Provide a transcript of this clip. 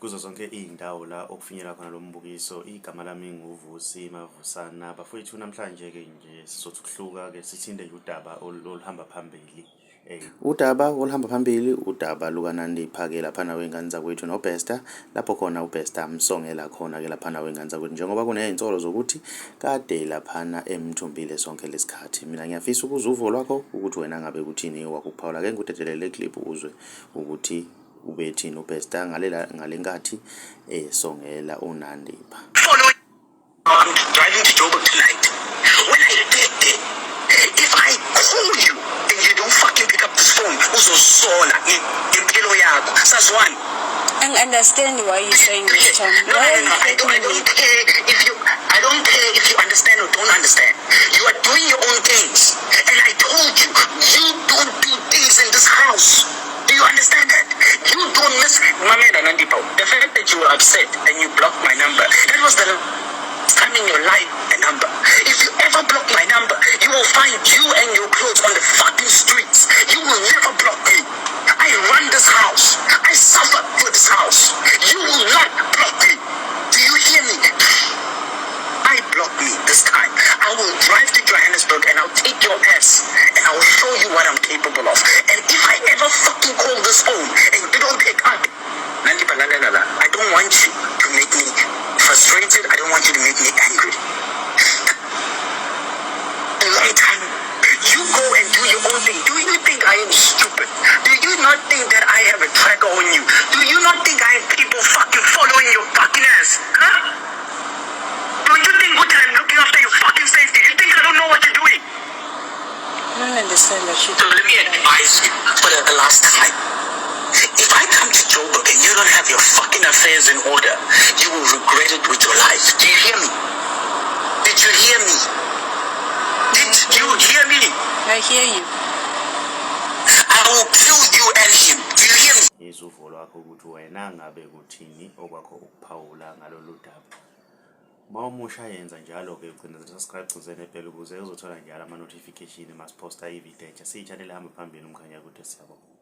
kuzo zonke izindawo la okufinyela khona lo mbukiso. Igama lami nguVusi Mavusana bafowethu. Namhlanje ke nje sizothi ukuhluka ke sithinde nje udaba oluhamba phambili. Udaba oluhamba phambili udaba lukaNandi phake lapha na wengane zakwethu noBastar, lapho khona uBastar amsongela khona ke lapha na wengane zakwethu, njengoba kunezinsolo zokuthi kade laphana emthumbile sonke lesikhathi. Mina ngiyafisa ukuzwa uvo lwakho ukuthi wena ngabe kuthini wakuphawula ke ngikudedelele clip uzwe ukuthi ubethini uBastar ngalenkathi esongela unandi pha. I'm driving to Joburg tonight. When I get there, if I call you and you don't fucking pick up this phone, uzosola impilo yakho. Sazwan. I understand why you're saying this, Tom. No, I don't care if you understand or don't understand. You are doing your own things. And I told you, you don't do things in this house. Do you understand that? You don't miss Mamela Nandipo. The fact that you were upset and you blocked my number, that was the time in your life a number. If you ever block my number, you will find you and your clothes on the fucking streets. You will never block me. I run this house. I suffer for this house. You will not block me. Do you hear me? I block me this time. I will drive to Johannesburg and I'll take your ass and I will show you what I'm capable of. And if I ever fucking call this phone and you don't pick up, I don't want you to make me frustrated. I don't want you to make me angry. A long time. You go and do your own thing. Do you think I am stupid? Do you not think that I have a tracker on you? Do you not think I have people fucking following your fucking ass? Huh? Don't you think good I'm looking after your fucking safety? You think I don't know what you're doing? I don't understand that shit. So let me advise you for the last time. If I come to Joburg and you don't have your fucking affairs in order, you will regret it with your life. Do you hear me? Did you hear me? Did you hear me? I hear you. I will kill you and him. Do you hear me? Izuvo lwakho ukuthi wena ngabe kuthini okwakho ukuphawula ngalolu daba. Mawumusha yenza njalo ke ugcina subscribe kuzene phela ukuze uzothola njalo ama notification masiposta ivideo. Siyichanele hamba phambili umkhanya ukuthi siyabonga.